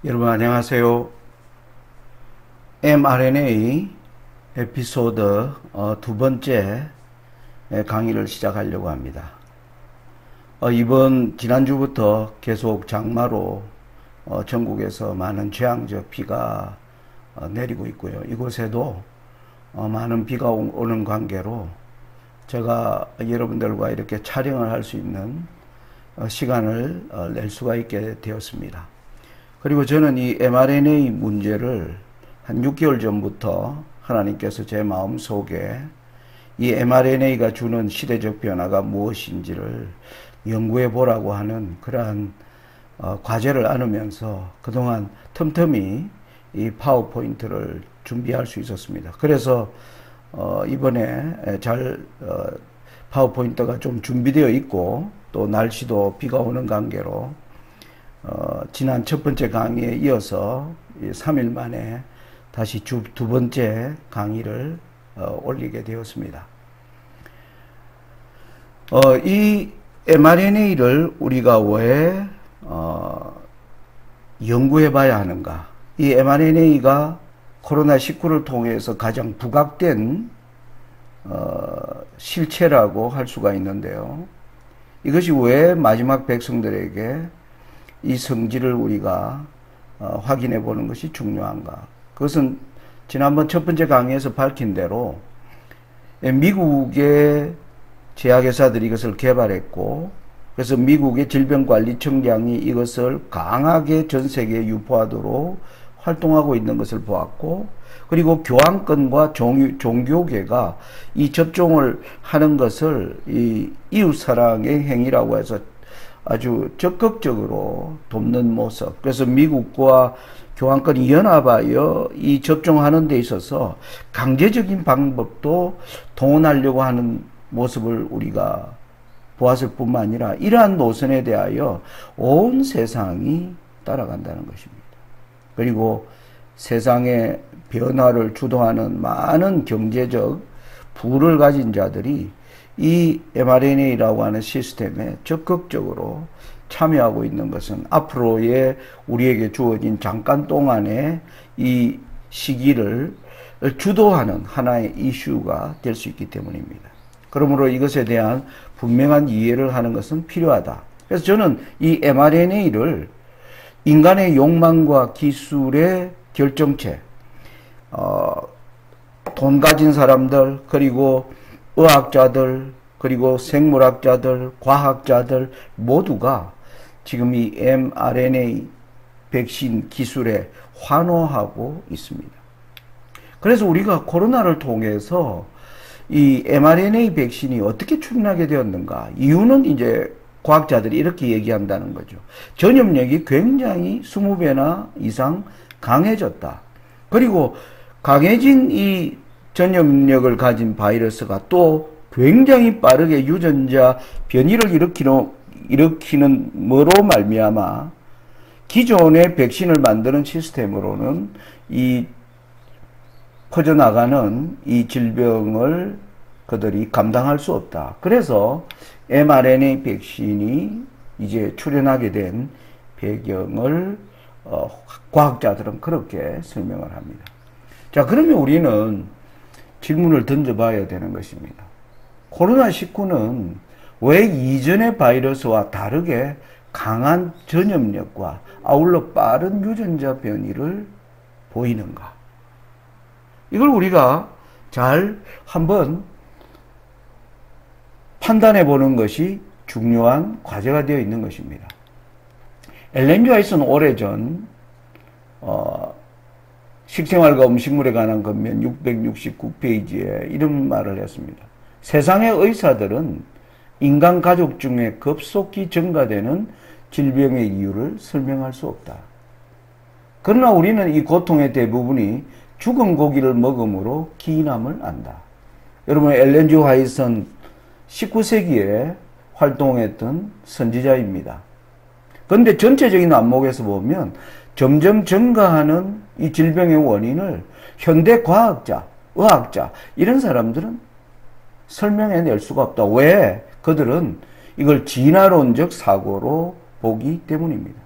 여러분 안녕하세요. mRNA 에피소드 두 번째 강의를 시작하려고 합니다. 지난주부터 계속 장마로 전국에서 많은 재앙적 비가 내리고 있고요. 이곳에도 많은 비가 오는 관계로 제가 여러분들과 이렇게 촬영을 할 수 있는 시간을 낼 수가 있게 되었습니다. 그리고 저는 이 mRNA 문제를 한 6개월 전부터 하나님께서 제 마음속에 이 mRNA가 주는 시대적 변화가 무엇인지를 연구해 보라고 하는 그러한 과제를 안으면서 그동안 틈틈이 이 파워포인트를 준비할 수 있었습니다. 그래서 이번에 파워포인트가 좀 준비되어 있고 또 날씨도 비가 오는 관계로 지난 첫 번째 강의에 이어서 3일 만에 다시 두 번째 강의를 올리게 되었습니다. 이 mRNA를 우리가 왜 연구해 봐야 하는가? 이 mRNA가 코로나19를 통해서 가장 부각된 실체라고 할 수가 있는데요. 이것이 왜 마지막 백성들에게 이 성질을 우리가 확인해 보는 것이 중요한가? 그것은 지난번 첫 번째 강의에서 밝힌 대로 미국의 제약회사들이 이것을 개발했고, 그래서 미국의 질병관리청장이 이것을 강하게 전 세계에 유포하도록 활동하고 있는 것을 보았고, 그리고 교황권과 종교계가 이 접종을 하는 것을 이 이웃사랑의 행위라고 해서 아주 적극적으로 돕는 모습. 그래서 미국과 교황권이 연합하여 이 접종하는 데 있어서 강제적인 방법도 동원하려고 하는 모습을 우리가 보았을 뿐만 아니라 이러한 노선에 대하여 온 세상이 따라간다는 것입니다. 그리고 세상의 변화를 주도하는 많은 경제적 부를 가진 자들이 이 mRNA라고 하는 시스템에 적극적으로 참여하고 있는 것은 앞으로의 우리에게 주어진 잠깐 동안의 이 시기를 주도하는 하나의 이슈가 될 수 있기 때문입니다. 그러므로 이것에 대한 분명한 이해를 하는 것은 필요하다. 그래서 저는 이 mRNA를 인간의 욕망과 기술의 결정체, 돈 가진 사람들, 그리고 의학자들, 그리고 생물학자들, 과학자들 모두가 지금 이 mRNA 백신 기술에 환호하고 있습니다. 그래서 우리가 코로나를 통해서 이 mRNA 백신이 어떻게 출현하게 되었는가? 이유는 이제 과학자들이 이렇게 얘기한다는 거죠. 전염력이 굉장히 20배나 이상 강해졌다. 그리고 강해진 이 전염력을 가진 바이러스가 또 굉장히 빠르게 유전자 변이를 일으키는 뭐로 말미암아 기존의 백신을 만드는 시스템으로는 이 퍼져나가는 이 질병을 그들이 감당할 수 없다. 그래서 mRNA 백신이 이제 출현하게 된 배경을 과학자들은 그렇게 설명을 합니다. 자, 그러면 우리는 질문을 던져봐야 되는 것입니다. 코로나19는 왜 이전의 바이러스와 다르게 강한 전염력과 아울러 빠른 유전자 변이를 보이는가? 이걸 우리가 잘 한번 판단해 보는 것이 중요한 과제가 되어 있는 것입니다. 엘렌 G 화이트는 오래전 식생활과 음식물에 관한 권면 669페이지에 이런 말을 했습니다. 세상의 의사들은 인간 가족 중에 급속히 증가되는 질병의 이유를 설명할 수 없다. 그러나 우리는 이 고통의 대부분이 죽은 고기를 먹음으로 기인함을 안다. 여러분, 엘렌 G 화이트는 19세기에 활동했던 선지자입니다. 그런데 전체적인 안목에서 보면 점점 증가하는 이 질병의 원인을 현대 과학자, 의학자 이런 사람들은 설명해낼 수가 없다. 왜? 그들은 이걸 진화론적 사고로 보기 때문입니다.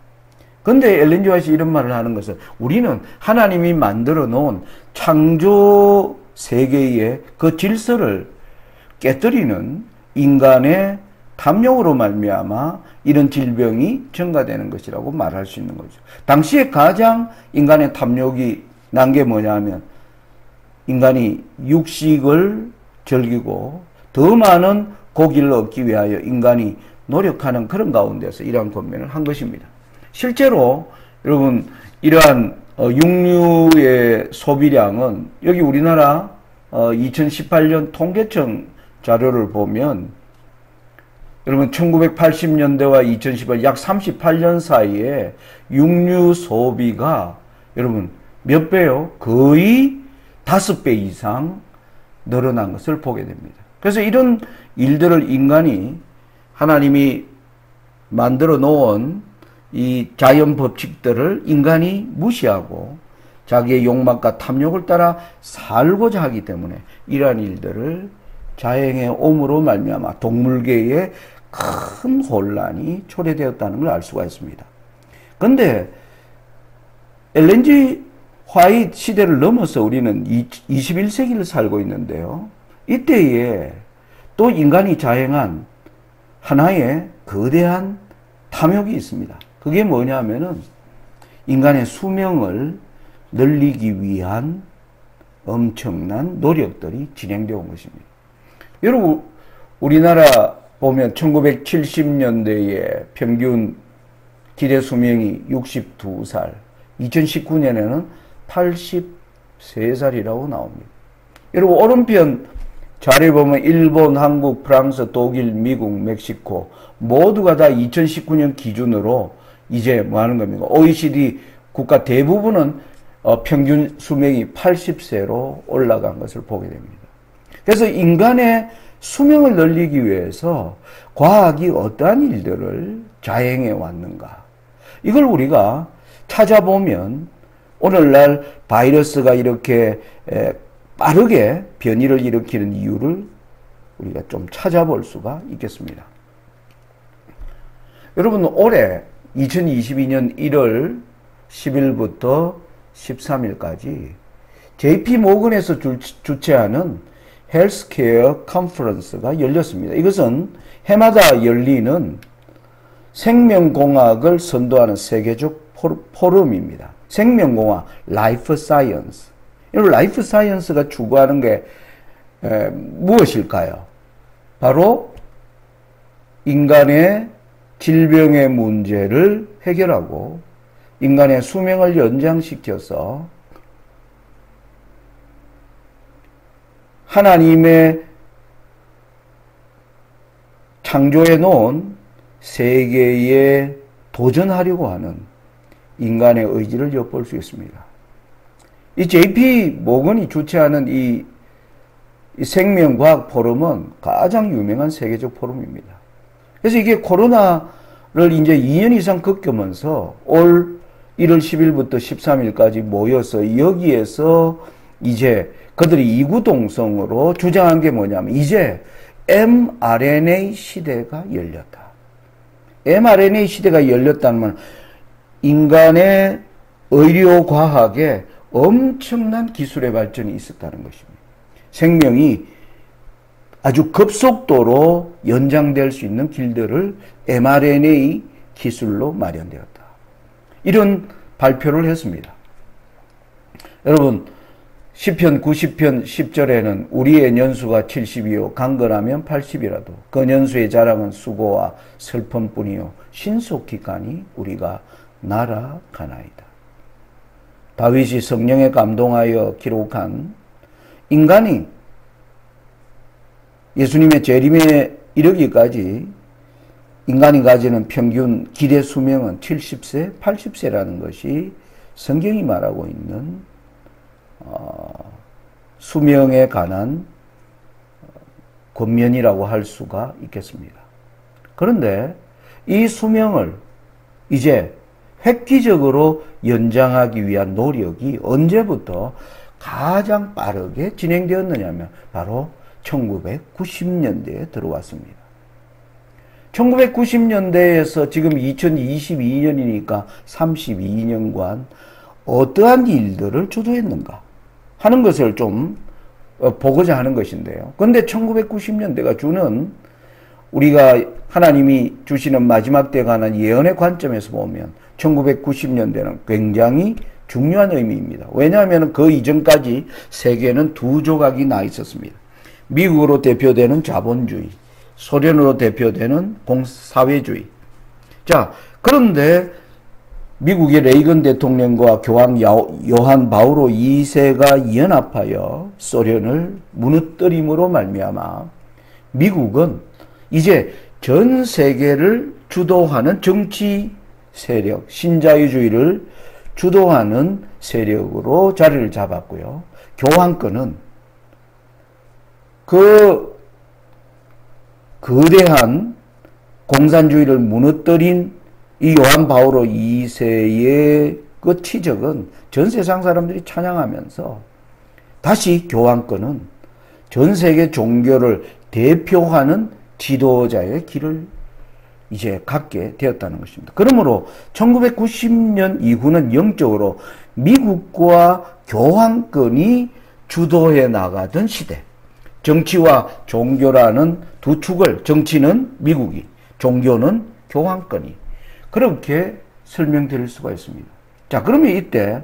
근데 엘렌 G 화이트이 이런 말을 하는 것은 우리는 하나님이 만들어 놓은 창조 세계의 그 질서를 깨뜨리는 인간의 탐욕으로 말미암아 이런 질병이 증가되는 것이라고 말할 수 있는 거죠. 당시에 가장 인간의 탐욕이 난 게 뭐냐면 인간이 육식을 즐기고 더 많은 고기를 얻기 위하여 인간이 노력하는 그런 가운데서 이러한 권면을 한 것입니다. 실제로 여러분 이러한 육류의 소비량은 여기 우리나라 2018년 통계청 자료를 보면 여러분 1980년대와 2018년 약 38년 사이에 육류 소비가 여러분 몇 배요? 거의 5배 이상 늘어난 것을 보게 됩니다. 그래서 이런 일들을 인간이 하나님이 만들어 놓은 이 자연 법칙들을 인간이 무시하고 자기의 욕망과 탐욕을 따라 살고자 하기 때문에 이러한 일들을 자행해 옴으로 말미암아 동물계에 큰 혼란이 초래되었다는 걸 알 수가 있습니다. 그런데 엘렌 G 화이트 시대를 넘어서 우리는 21세기를 살고 있는데요. 이때에 또 인간이 자행한 하나의 거대한 탐욕이 있습니다. 그게 뭐냐면은 인간의 수명을 늘리기 위한 엄청난 노력들이 진행되어 온 것입니다. 여러분 우리나라 보면 1970년대에 평균 기대 수명이 62살, 2019년에는 83살이라고 나옵니다. 여러분 오른편 자료에 보면 일본, 한국, 프랑스, 독일, 미국, 멕시코 모두가 다 2019년 기준으로 이제 뭐 하는 겁니까? OECD 국가 대부분은 평균 수명이 80세로 올라간 것을 보게 됩니다. 그래서 인간의 수명을 늘리기 위해서 과학이 어떠한 일들을 자행해 왔는가? 이걸 우리가 찾아보면 오늘날 바이러스가 이렇게 빠르게 변이를 일으키는 이유를 우리가 좀 찾아볼 수가 있겠습니다. 여러분 올해 2022년 1월 10일부터 13일까지 JP 모건에서 주최하는 헬스케어 컨퍼런스가 열렸습니다. 이것은 해마다 열리는 생명공학을 선도하는 세계적 포럼입니다. 생명공학, 라이프 사이언스. 이 라이프 사이언스가 추구하는 게 무엇일까요? 바로 인간의 질병의 문제를 해결하고 인간의 수명을 연장시켜서 하나님의 창조해 놓은 세계에 도전하려고 하는 인간의 의지를 엿볼 수 있습니다. 이 JP 모건이 주최하는 이 생명과학 포럼은 가장 유명한 세계적 포럼입니다. 그래서 이게 코로나를 이제 2년 이상 겪으면서 올 1월 10일부터 13일까지 모여서 여기에서 이제 그들이 이구동성으로 주장한 게 뭐냐면 이제 mRNA 시대가 열렸다. mRNA 시대가 열렸다는 건 인간의 의료과학에 엄청난 기술의 발전이 있었다는 것입니다. 생명이 아주 급속도로 연장될 수 있는 길들을 mRNA 기술로 마련되었다. 이런 발표를 했습니다. 여러분 시편 90편 10절에는 우리의 연수가 70이요 강건하면 80이라도 그 연수의 자랑은 수고와 슬픔뿐이요 신속히 가니 우리가 날아가나이다. 다윗이 성령에 감동하여 기록한 인간이 예수님의 재림에 이르기까지 인간이 가지는 평균 기대 수명은 70세, 80세라는 것이 성경이 말하고 있는 수명에 관한 권면이라고 할 수가 있겠습니다. 그런데 이 수명을 이제 획기적으로 연장하기 위한 노력이 언제부터 가장 빠르게 진행되었느냐면 바로 1990년대에 들어왔습니다. 1990년대에서 지금 2022년이니까 32년간 어떠한 일들을 주도했는가 하는 것을 좀 보고자 하는 것인데요. 그런데 1990년대가 주는 우리가 하나님이 주시는 마지막 때에 관한 예언의 관점에서 보면 1990년대는 굉장히 중요한 의미입니다. 왜냐하면 그 이전까지 세계는 두 조각이 나 있었습니다. 미국으로 대표되는 자본주의, 소련으로 대표되는 공사회주의. 자, 그런데 미국의 레이건 대통령과 교황 요한 바오로 2세가 연합하여 소련을 무너뜨림으로 말미암아 미국은 이제 전 세계를 주도하는 정치 세력, 신자유주의를 주도하는 세력으로 자리를 잡았고요. 교황권은 그 거대한 공산주의를 무너뜨린 이 요한 바오로 2세의 그 치적은 전 세상 사람들이 찬양하면서 다시 교황권은 전 세계 종교를 대표하는 지도자의 길을 이제 갖게 되었다는 것입니다. 그러므로 1990년 이후는 영적으로 미국과 교황권이 주도해 나가던 시대. 정치와 종교라는 두 축을, 정치는 미국이, 종교는 교황권이. 그렇게 설명드릴 수가 있습니다. 자, 그러면 이때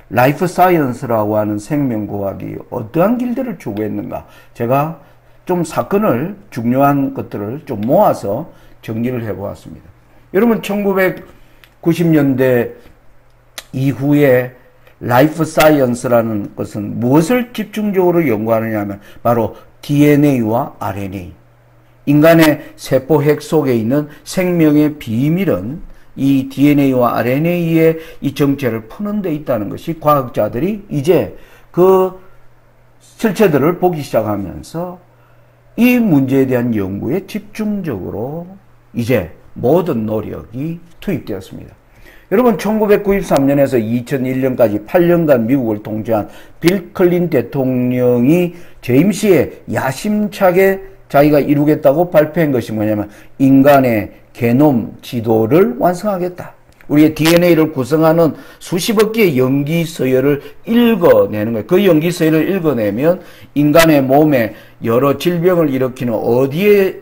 라이프 사이언스라고 하는 생명과학이 어떠한 길들을 추구했는가? 제가 좀 사건을, 중요한 것들을 좀 모아서 정리를 해보았습니다. 여러분, 1990년대 이후에 라이프 사이언스라는 것은 무엇을 집중적으로 연구하느냐 하면 바로 DNA와 RNA. 인간의 세포핵 속에 있는 생명의 비밀은 이 DNA와 RNA의 이 정체를 푸는 데 있다는 것이 과학자들이 이제 그 실체들을 보기 시작하면서 이 문제에 대한 연구에 집중적으로 이제 모든 노력이 투입되었습니다. 여러분, 1993년에서 2001년까지 8년간 미국을 통치한 빌 클린턴 대통령이 재임 시에 야심차게 자기가 이루겠다고 발표한 것이 뭐냐면 인간의 게놈 지도를 완성하겠다. 우리의 DNA를 구성하는 수십억 개의 염기 서열을 읽어내는 거예요. 그 염기 서열을 읽어내면 인간의 몸에 여러 질병을 일으키는 어디에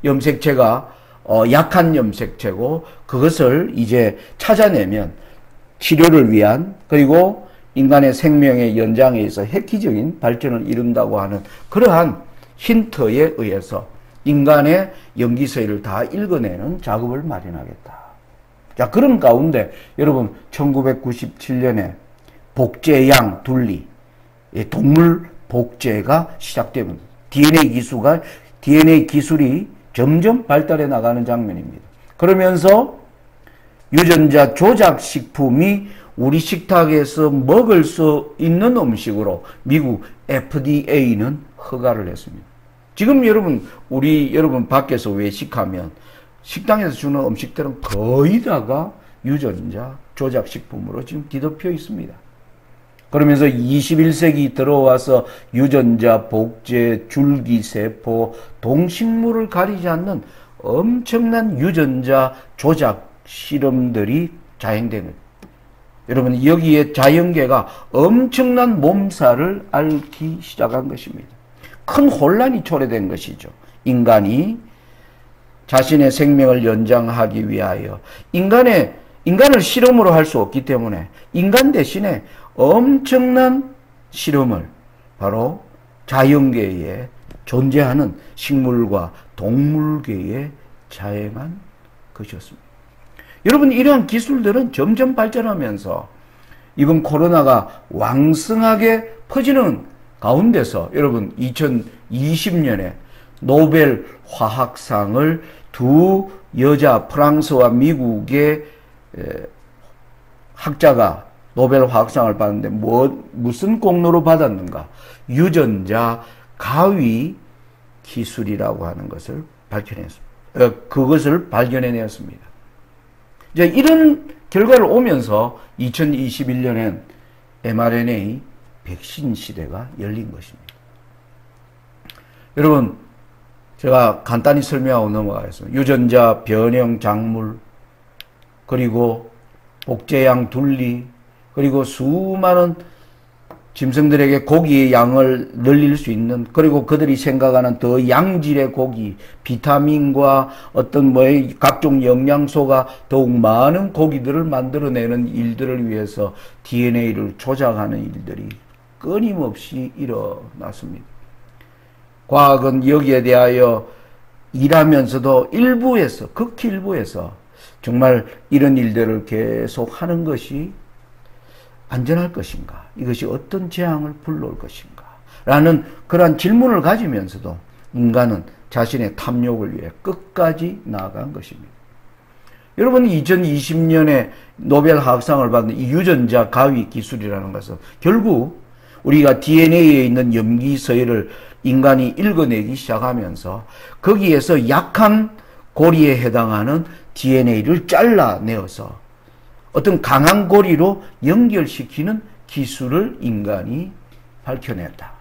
염색체가 약한 염색체고 그것을 이제 찾아내면 치료를 위한 그리고 인간의 생명의 연장에 있어 획기적인 발전을 이룬다고 하는 그러한 힌트에 의해서 인간의 염기서열을 다 읽어내는 작업을 마련하겠다. 자, 그런 가운데 여러분 1997년에 복제양 둘리 동물 복제가 시작됩니다. DNA 기술이 점점 발달해 나가는 장면입니다. 그러면서 유전자 조작 식품이 우리 식탁에서 먹을 수 있는 음식으로 미국 FDA는 허가를 했습니다. 지금 여러분 밖에서 외식하면 식당에서 주는 음식들은 거의 다가 유전자 조작 식품으로 지금 뒤덮여 있습니다. 그러면서 21세기 들어와서 유전자, 복제, 줄기세포, 동식물을 가리지 않는 엄청난 유전자 조작 실험들이 자행되는 거예요. 여러분, 여기에 자연계가 엄청난 몸살을 앓기 시작한 것입니다. 큰 혼란이 초래된 것이죠. 인간이 자신의 생명을 연장하기 위하여 인간을 실험으로 할 수 없기 때문에 인간 대신에 엄청난 실험을 바로 자연계에 존재하는 식물과 동물계에 자행한 것이었습니다. 여러분, 이러한 기술들은 점점 발전하면서 이번 코로나가 왕성하게 퍼지는 가운데서 여러분 2020년에 노벨 화학상을 두 여자 프랑스와 미국의 학자가 노벨 화학상을 받았는데 무슨 공로로 받았는가? 유전자 가위 기술이라고 하는 것을 그것을 발견해냈습니다. 이제 이런 결과를 오면서 2021년엔 제가 간단히 설명하고 넘어가겠습니다. 유전자 변형 작물, 그리고 복제양 둘리, 그리고 수많은 짐승들에게 고기의 양을 늘릴 수 있는, 그리고 그들이 생각하는 더 양질의 고기, 비타민과 어떤 각종 영양소가 더욱 많은 고기들을 만들어내는 일들을 위해서 DNA를 조작하는 일들이 끊임없이 일어났습니다. 과학은 여기에 대하여 일하면서도 일부에서, 극히 일부에서 정말 이런 일들을 계속 하는 것이 안전할 것인가? 이것이 어떤 재앙을 불러올 것인가? 라는 그러한 질문을 가지면서도 인간은 자신의 탐욕을 위해 끝까지 나아간 것입니다. 여러분, 2020년에 노벨 화학상을 받은 이 유전자 가위 기술이라는 것은 결국 우리가 DNA에 있는 염기서열을 인간이 읽어내기 시작하면서 거기에서 약한 고리에 해당하는 DNA를 잘라내어서 어떤 강한 고리로 연결시키는 기술을 인간이 밝혀냈다.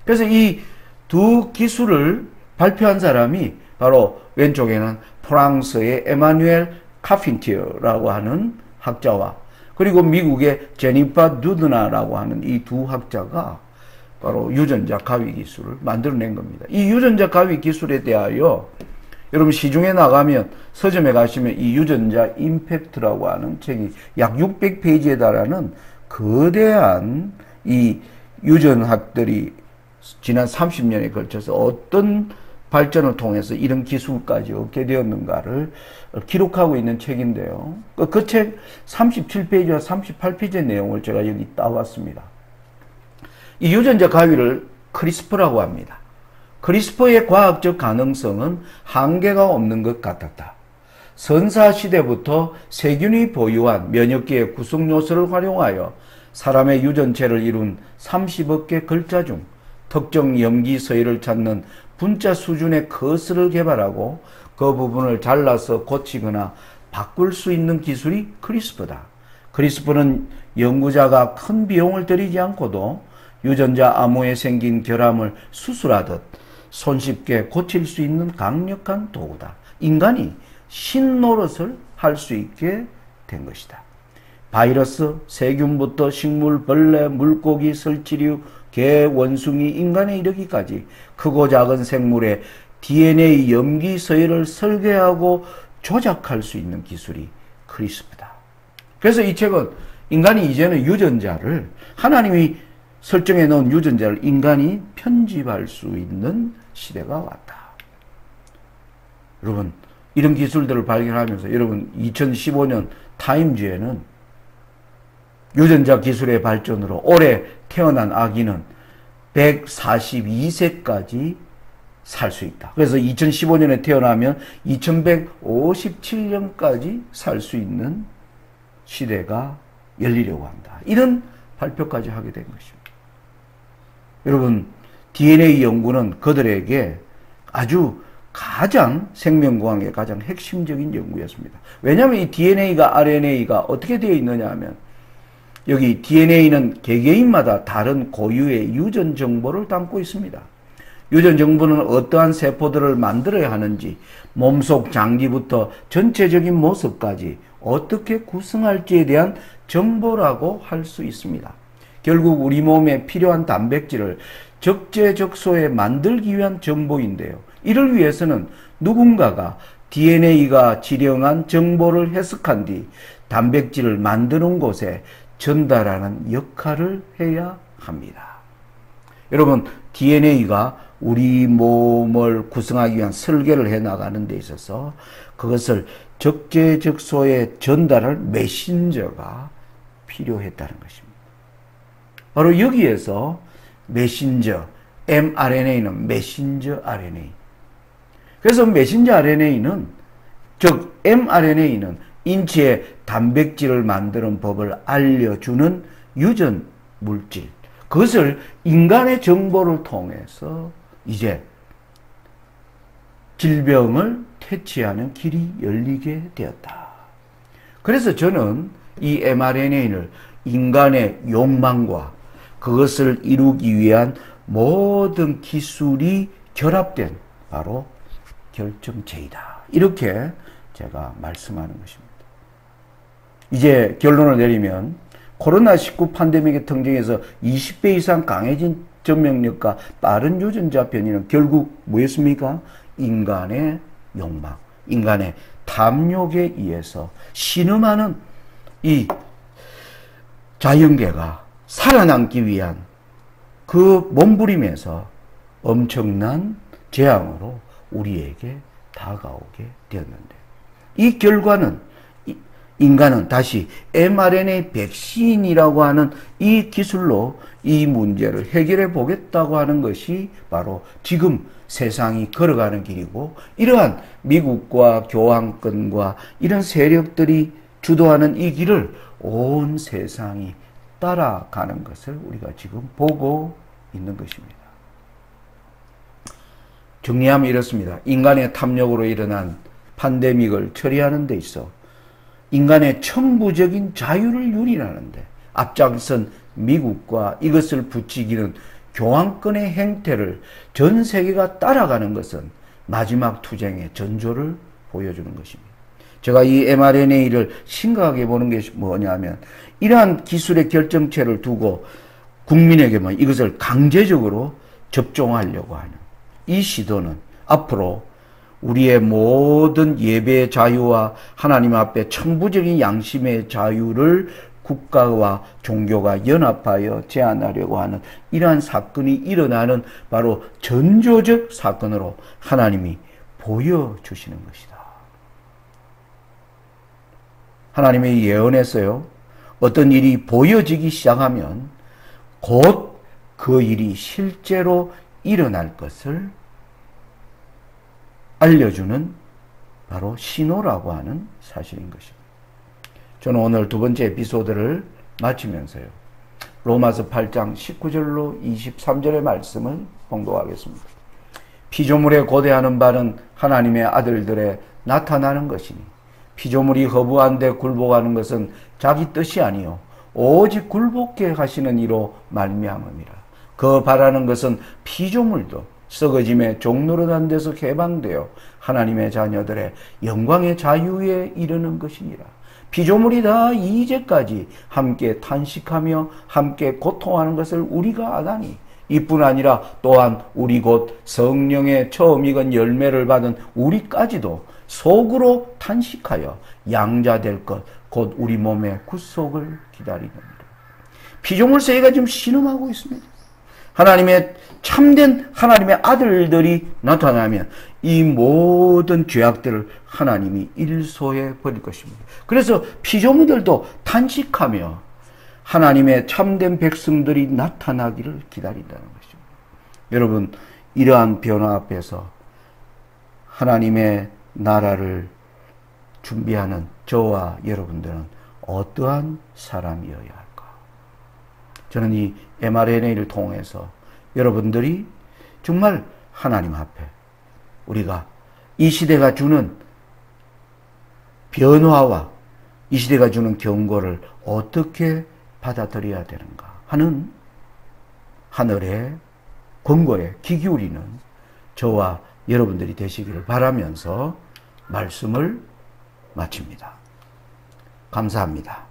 그래서 이 두 기술을 발표한 사람이 바로 왼쪽에는 프랑스의 에마누엘 카핀티어라고 하는 학자와 그리고 미국의 제니퍼 두드나라고 하는 이 두 학자가 바로 유전자 가위 기술을 만들어낸 겁니다. 이 유전자 가위 기술에 대하여 여러분 시중에 나가면 서점에 가시면 이 유전자 임팩트라고 하는 책이 약 600페이지에 달하는 거대한 이 유전학들이 지난 30년에 걸쳐서 어떤 발전을 통해서 이런 기술까지 얻게 되었는가를 기록하고 있는 책인데요. 그 책 37페이지와 38페이지의 내용을 제가 여기 따왔습니다. 이 유전자 가위를 크리스퍼라고 합니다. 크리스퍼의 과학적 가능성은 한계가 없는 것 같았다. 선사시대부터 세균이 보유한 면역계의 구성요소를 활용하여 사람의 유전체를 이룬 30억 개 글자 중 특정 염기서열을 찾는 분자 수준의 커스를 개발하고 그 부분을 잘라서 고치거나 바꿀 수 있는 기술이 크리스퍼다. 크리스퍼는 연구자가 큰 비용을 들이지 않고도 유전자 암호에 생긴 결함을 수술하듯 손쉽게 고칠 수 있는 강력한 도구다. 인간이 신노릇을 할 수 있게 된 것이다. 바이러스, 세균부터 식물, 벌레, 물고기, 설치류, 개, 원숭이, 인간에 이르기까지 크고 작은 생물의 DNA 염기서열을 설계하고 조작할 수 있는 기술이 크리스퍼다. 그래서 이 책은 인간이 이제는 유전자를, 하나님이 설정해 놓은 유전자를 인간이 편집할 수 있는 시대가 왔다. 여러분, 이런 기술들을 발견하면서 여러분 2015년 타임즈에는 유전자 기술의 발전으로 올해 태어난 아기는 142세까지 살 수 있다. 그래서 2015년에 태어나면 2157년까지 살 수 있는 시대가 열리려고 한다. 이런 발표까지 하게 된 것입니다. 여러분, DNA 연구는 그들에게 아주 가장 생명공학의 가장 핵심적인 연구였습니다. 왜냐하면 이 DNA가 RNA가 어떻게 되어 있느냐 하면 여기 DNA는 개개인마다 다른 고유의 유전 정보를 담고 있습니다. 유전 정보는 어떠한 세포들을 만들어야 하는지, 몸속 장기부터 전체적인 모습까지 어떻게 구성할지에 대한 정보라고 할 수 있습니다. 결국 우리 몸에 필요한 단백질을 적재적소에 만들기 위한 정보인데요. 이를 위해서는 누군가가 DNA가 지령한 정보를 해석한 뒤 단백질을 만드는 곳에 전달하는 역할을 해야 합니다. 여러분, DNA가 우리 몸을 구성하기 위한 설계를 해 나가는 데 있어서 그것을 적재적소에 전달할 메신저가 필요했다는 것입니다. 바로 여기에서 메신저, mRNA는 메신저 RNA. 그래서 메신저 RNA는, 즉 mRNA는 인체에 단백질을 만드는 법을 알려주는 유전 물질. 그것을 인간의 정보를 통해서 이제 질병을 퇴치하는 길이 열리게 되었다. 그래서 저는 이 mRNA를 인간의 욕망과 그것을 이루기 위한 모든 기술이 결합된 바로 결정체이다. 이렇게 제가 말씀하는 것입니다. 이제 결론을 내리면 코로나19 팬데믹의 특징에서 20배 이상 강해진 전명력과 빠른 유전자 변이는 결국 뭐였습니까? 인간의 욕망, 인간의 탐욕에 의해서 신음하는 이 자연계가 살아남기 위한 그 몸부림에서 엄청난 재앙으로 우리에게 다가오게 되었는데, 이 결과는 인간은 다시 mRNA 백신이라고 하는 이 기술로 이 문제를 해결해 보겠다고 하는 것이 바로 지금 세상이 걸어가는 길이고, 이러한 미국과 교황권과 이런 세력들이 주도하는 이 길을 온 세상이 따라가는 것을 우리가 지금 보고 있는 것입니다. 정리하면 이렇습니다. 인간의 탐욕으로 일어난 팬데믹을 처리하는 데 있어 인간의 천부적인 자유를 유린하는데 앞장선 미국과 이것을 부추기는 교황권의 행태를 전 세계가 따라가는 것은 마지막 투쟁의 전조를 보여주는 것입니다. 제가 이 mRNA를 심각하게 보는 것이 뭐냐면, 이러한 기술의 결정체를 두고 국민에게만 이것을 강제적으로 접종하려고 하는 이 시도는 앞으로 우리의 모든 예배의 자유와 하나님 앞에 천부적인 양심의 자유를 국가와 종교가 연합하여 제한하려고 하는 이러한 사건이 일어나는 바로 전조적 사건으로 하나님이 보여주시는 것이다. 하나님의 예언에서요, 어떤 일이 보여지기 시작하면 곧 그 일이 실제로 일어날 것을 알려주는 바로 신호라고 하는 사실인 것입니다. 저는 오늘 두 번째 에피소드를 마치면서요, 로마서 8장 19절로 23절의 말씀을 봉독하겠습니다. 피조물에 고대하는 바는 하나님의 아들들에 나타나는 것이니 피조물이 허부한 데 굴복하는 것은 자기 뜻이 아니요 오직 굴복해 하시는 이로 말미암음이라. 그 바라는 것은 피조물도 썩어짐의 종노릇한 데서 해방되어 하나님의 자녀들의 영광의 자유에 이르는 것이니라. 피조물이 다 이제까지 함께 탄식하며 함께 고통하는 것을 우리가 아나니, 이뿐 아니라 또한 우리 곧 성령의 처음 익은 열매를 받은 우리까지도 속으로 탄식하여 양자될 것 곧 우리 몸의 구속을 기다리느니라. 피조물 세계가 지금 신음하고 있습니다. 하나님의 참된 하나님의 아들들이 나타나면 이 모든 죄악들을 하나님이 일소해 버릴 것입니다. 그래서 피조물들도 탄식하며 하나님의 참된 백성들이 나타나기를 기다린다는 것입니다. 여러분, 이러한 변화 앞에서 하나님의 나라를 준비하는 저와 여러분들은 어떠한 사람이어야 할까? 저는 이 mRNA를 통해서 여러분들이 정말 하나님 앞에 우리가 이 시대가 주는 변화와 이 시대가 주는 경고를 어떻게 받아들여야 되는가 하는 하늘의 권고에 귀 기울이는 저와 여러분들이 되시기를 바라면서 말씀을 마칩니다. 감사합니다.